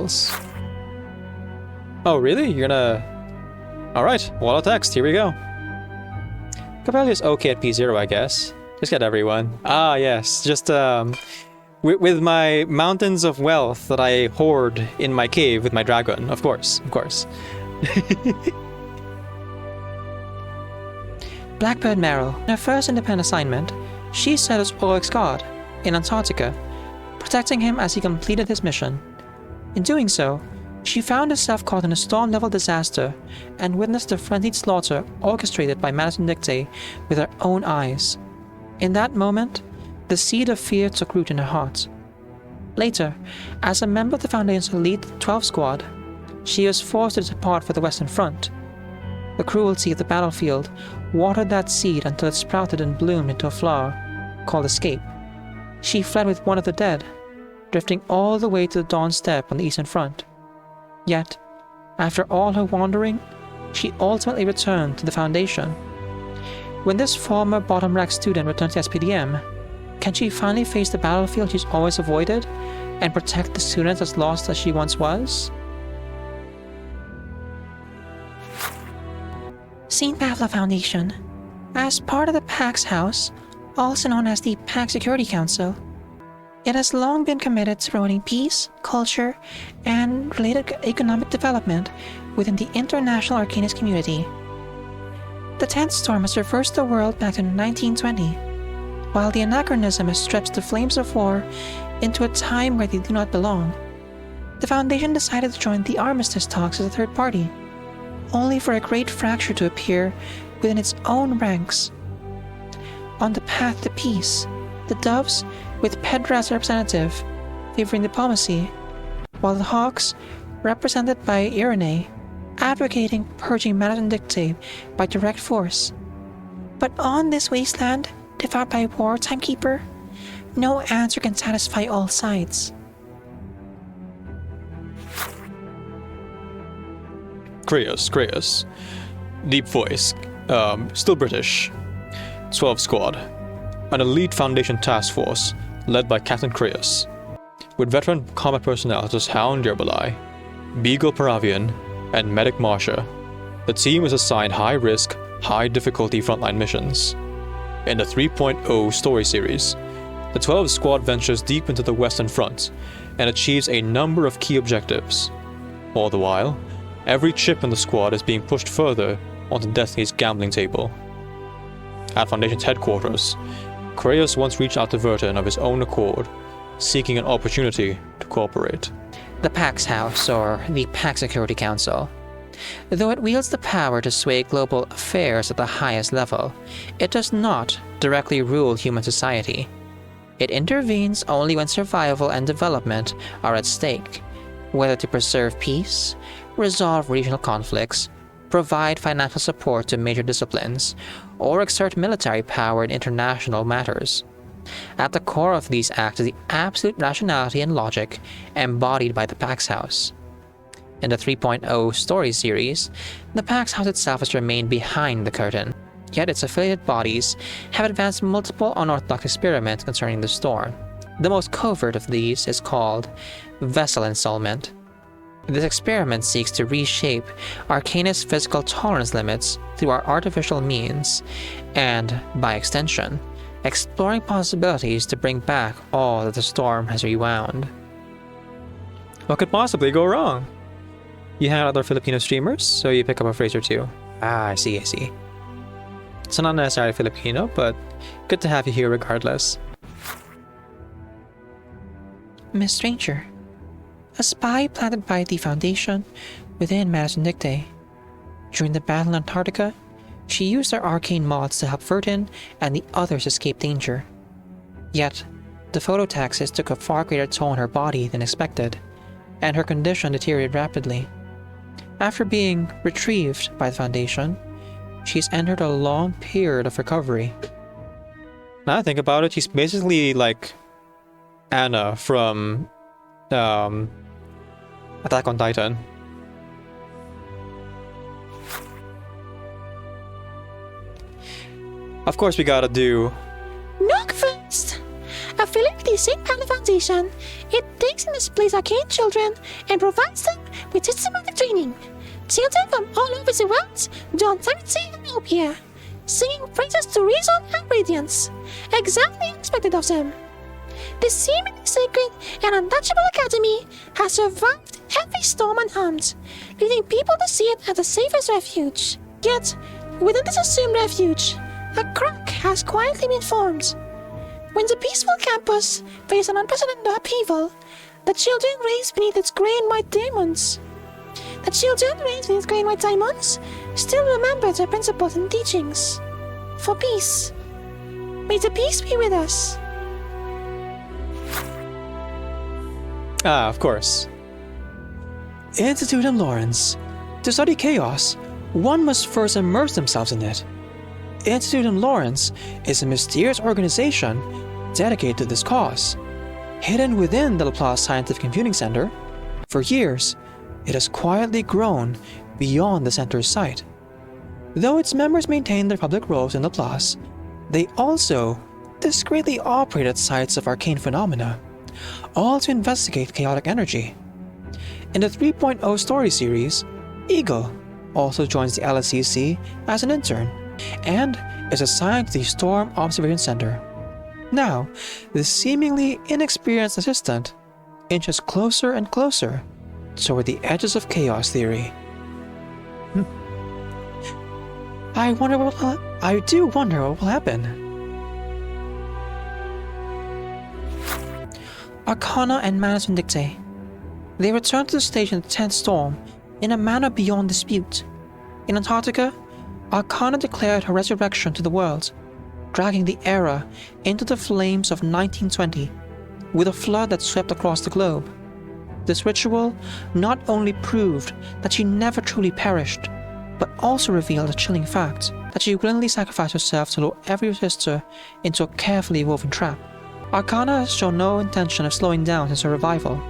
materials. Oh, really? You're gonna... Alright, wall of text, here we go. Capellia's okay at P0, I guess. Just get everyone. Ah, yes, just, with my mountains of wealth that I hoard in my cave with my dragon, of course, of course. Blackbird Merrill, in her first independent assignment, she served as Oryx guard in Antarctica, protecting him as he completed his mission. In doing so, she found herself caught in a storm-level disaster and witnessed the frenzied slaughter orchestrated by Madison Dictay with her own eyes. In that moment, the seed of fear took root in her heart. Later, as a member of the Foundation's elite 12 squad, she was forced to depart for the Western Front. The cruelty of the battlefield watered that seed until it sprouted and bloomed into a flower called escape. She fled with one of the dead, drifting all the way to the Dawn Steppe on the Eastern Front. Yet, after all her wandering, she ultimately returned to the Foundation. When this former bottom rack student returns to SPDM, can she finally face the battlefield she's always avoided and protect the students as lost as she once was? St. Pavlov Foundation. As part of the PAX House, also known as the PAX Security Council, it has long been committed to promoting peace, culture, and related economic development within the international Arcanist community. The 10th Storm has reversed the world back to 1920, while the anachronism has stretched the flames of war into a time where they do not belong. The Foundation decided to join the armistice talks as a third party, only for a great fracture to appear within its own ranks. On the path to peace, the Doves, with Pedra as representative, favoring diplomacy, while the Hawks, represented by Irene, advocating purging Madison Dictay by direct force. But on this wasteland, devoured by war timekeeper, no answer can satisfy all sides. Creus. Deep voice. Still British. 12 Squad. An elite Foundation task force led by Captain Creus, with veteran combat personnel such as Hound Yerbalai, Beagle Paravian, and Medic Marsha. The team is assigned high-risk, high-difficulty frontline missions. In the 3.0 story series, the 12 Squad ventures deep into the Western Front and achieves a number of key objectives. All the while, every chip in the squad is being pushed further onto Destiny's gambling table. At Foundation's headquarters, Creus once reached out to Verton of his own accord, seeking an opportunity to cooperate. The PAX House, or the PAX Security Council. Though it wields the power to sway global affairs at the highest level, it does not directly rule human society. It intervenes only when survival and development are at stake, whether to preserve peace, resolve regional conflicts, provide financial support to major disciplines, or exert military power in international matters. At the core of these acts is the absolute rationality and logic embodied by the PAX House. In the 3.0 story series, the PAX House itself has remained behind the curtain, yet its affiliated bodies have advanced multiple unorthodox experiments concerning the storm. The most covert of these is called Vessel Installment. This experiment seeks to reshape Arcanist's physical tolerance limits through our artificial means, and, by extension, exploring possibilities to bring back all that the storm has rewound. What could possibly go wrong? You hang out with other Filipino streamers, so you pick up a phrase or two. Ah, I see. So not necessarily Filipino, but good to have you here regardless. Miss Stranger. A spy planted by the Foundation within Madison Dictay. During the battle in Antarctica, she used her arcane mods to help Verton and the others escape danger. Yet, the phototaxis took a far greater toll on her body than expected, and her condition deteriorated rapidly. After being retrieved by the Foundation, she's entered a long period of recovery. Now I think about it, she's basically like Anna from Attack on Titan. Of course we gotta do... Knock first! A affiliated with the St. Pauli Foundation. It takes and displays arcade children and provides them with systematic training. Children from all over the world join charity and help here, singing praises to reason and radiance, exactly expected of them. This seemingly sacred and untouchable academy has survived every storm unharmed, leading people to see it as the safest refuge. Yet, within this assumed refuge, a crack has quietly been formed. When the peaceful campus faced an unprecedented upheaval, the children raised beneath its grey and white diamonds. Still remember their principles and teachings. For peace. May the peace be with us. Ah, of course. Institute in Lawrence. To study chaos, one must first immerse themselves in it. Institute in Lawrence is a mysterious organization dedicated to this cause. Hidden within the Laplace Scientific Computing Center, for years, it has quietly grown beyond the center's site. Though its members maintain their public roles in Laplace, they also discreetly operate at sites of arcane phenomena, all to investigate chaotic energy. In the 3.0 story series, Eagle also joins the LSCC as an intern and is assigned to the Storm Observation Center. Now, the seemingly inexperienced assistant inches closer and closer toward the edges of chaos theory. I do wonder what will happen. Arcana and Manus Vindictae. They return to the station of the 10th storm in a manner beyond dispute. In Antarctica, Arcana declared her resurrection to the world, dragging the era into the flames of 1920 with a flood that swept across the globe. This ritual not only proved that she never truly perished, but also revealed a chilling fact that she willingly sacrificed herself to lure every resistor into a carefully woven trap. Arcana has shown no intention of slowing down since her revival.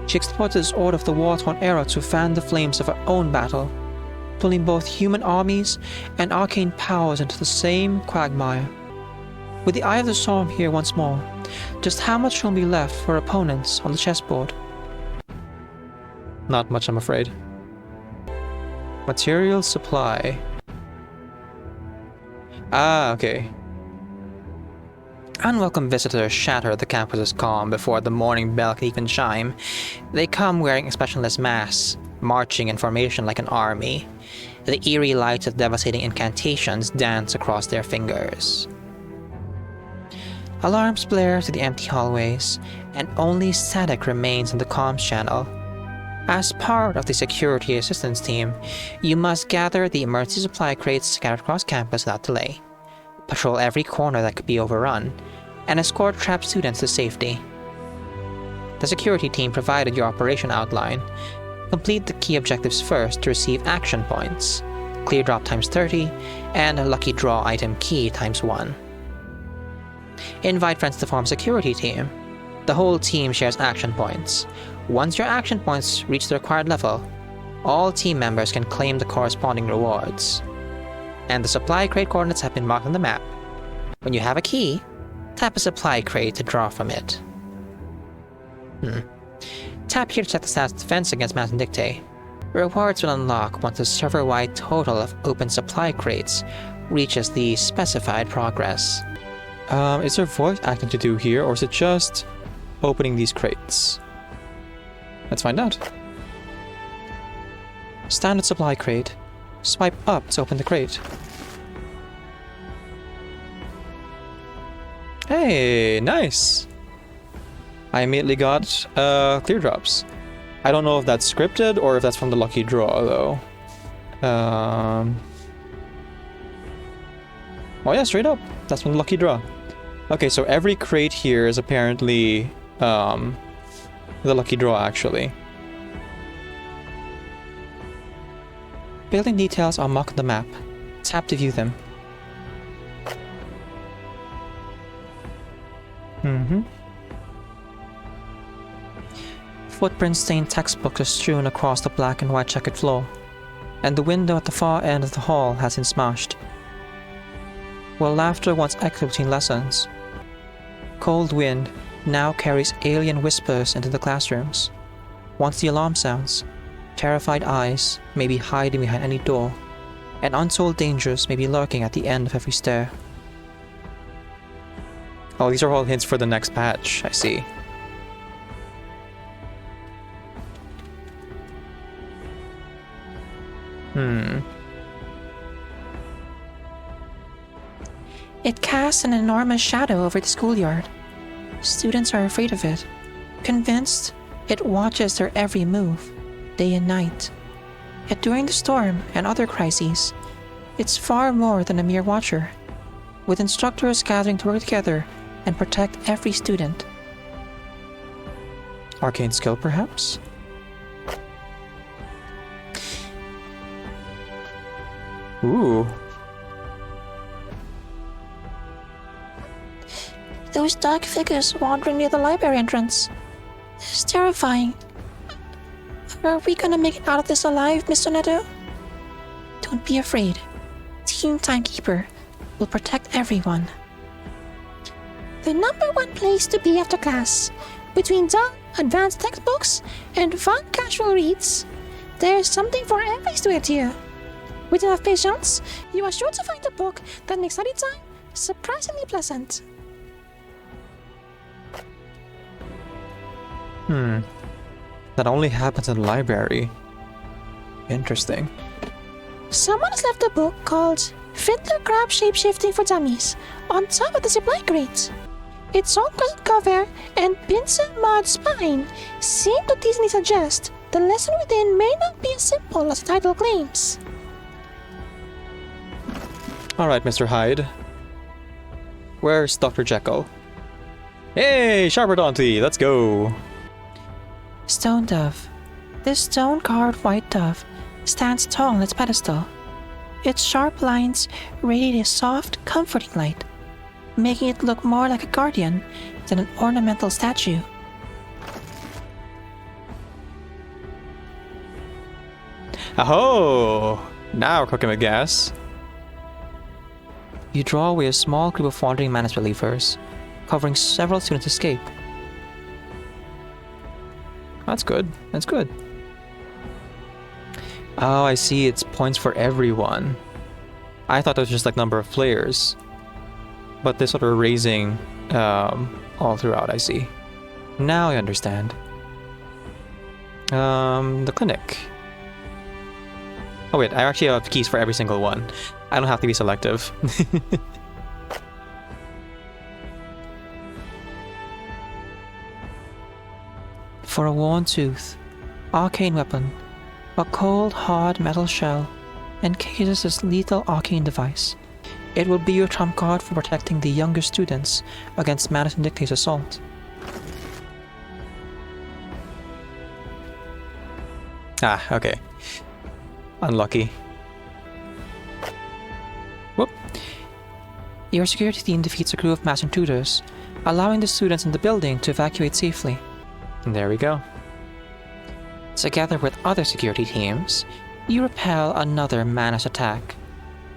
She exploited the disorder of the war-torn era to fan the flames of her own battle, pulling both human armies and arcane powers into the same quagmire. With the Eye of the Storm here once more, just how much will be left for opponents on the chessboard? Not much, I'm afraid. Material supply. Ah, okay. Unwelcome visitors shatter the campus's calm before the morning bell can even chime. They come wearing expressionless masks, marching in formation like an army. The eerie lights of devastating incantations dance across their fingers. Alarms blare through the empty hallways, and only static remains in the comms channel. As part of the security assistance team, you must gather the emergency supply crates scattered across campus without delay, patrol every corner that could be overrun, and escort trapped students to safety. The security team provided your operation outline. Complete the key objectives first to receive action points, clear drop times 30, and a lucky draw item key times 1. Invite friends to form security team. The whole team shares action points. Once your action points reach the required level, all team members can claim the corresponding rewards. And the supply crate coordinates have been marked on the map. When you have a key, tap a supply crate to draw from it. Tap here to check the status of defense against Manus Vindictae. Rewards will unlock once the server-wide total of open supply crates reaches the specified progress. Is there voice acting to do here, or is it just opening these crates? Let's find out. Standard supply crate. Swipe up to open the crate. Hey, nice! I immediately got clear drops. I don't know if that's scripted or if that's from the lucky draw, though. Oh yeah, straight up. That's from the lucky draw. Okay, so every crate here is apparently the lucky draw, actually. Building details are marked on the map. Tap to view them. Footprint-stained textbooks are strewn across the black and white checkered floor, and the window at the far end of the hall has been smashed. While laughter once echoed between lessons, cold wind now carries alien whispers into the classrooms. Once the alarm sounds, terrified eyes may be hiding behind any door, and untold dangers may be lurking at the end of every stair. Oh, these are all hints for the next patch, I see. It casts an enormous shadow over the schoolyard. Students are afraid of it, convinced it watches their every move, day and night. Yet during the storm and other crises, it's far more than a mere watcher, with instructors gathering to work together and protect every student. Arcane skill, perhaps? Ooh. Those dark figures wandering near the library entrance. It's terrifying. Are we gonna make it out of this alive, Mr. Neto? Don't be afraid. Team Timekeeper will protect everyone. The #1 place to be after class, between dull, advanced textbooks and fun casual reads, there's something for every student here. With enough patience, you are sure to find a book that makes study time surprisingly pleasant. That only happens in the library. Interesting. Someone has left a book called Fiddler Crab Shapeshifting for Dummies on top of the supply crate. Its gold cover and pencil marred spine seem to teasingly suggest the lesson within may not be as simple as the title claims. Alright, Mr. Hyde. Where's Dr. Jekyll? Hey, Sharper Dante, let's go! Stone Dove. This stone-carved white dove stands tall on its pedestal. Its sharp lines radiate a soft, comforting light, making it look more like a guardian than an ornamental statue. Aho! Now we're cooking with gas. You draw away a small group of wandering Manus relievers, covering several students' escape. That's good. That's good. Oh, I see. It's points for everyone. I thought it was just like number of players. But they're sort of raising all throughout, I see. Now I understand. The clinic. Oh wait, I actually have keys for every single one. I don't have to be selective. For a worn tooth, arcane weapon, a cold, hard metal shell encases this lethal arcane device. It will be your trump card for protecting the younger students against Manus Indicte's assault. Ah, okay. Unlucky. Whoop. Your security team defeats a crew of mass intruders, allowing the students in the building to evacuate safely. And there we go. Together with other security teams, you repel another Manus attack.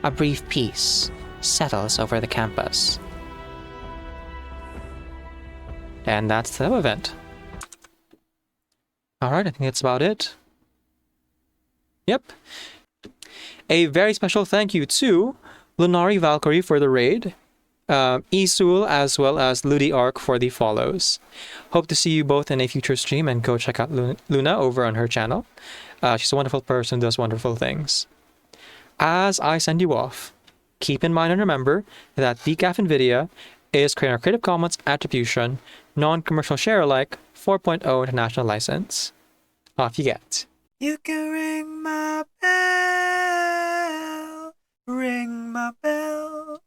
A brief peace settles over the campus. And that's the event. Alright, I think that's about it. Yep. A very special thank you to Lunari Valkyrie for the raid, Isul as well as Ludi Arc for the follows. Hope to see you both in a future stream, and go check out Luna over on her channel. She's a wonderful person, does wonderful things. As I send you off, keep in mind and remember that Decaf NVIDIA is creating a Creative Commons Attribution, Non-Commercial Share Alike 4.0 International License. Off you get. You can ring my bell.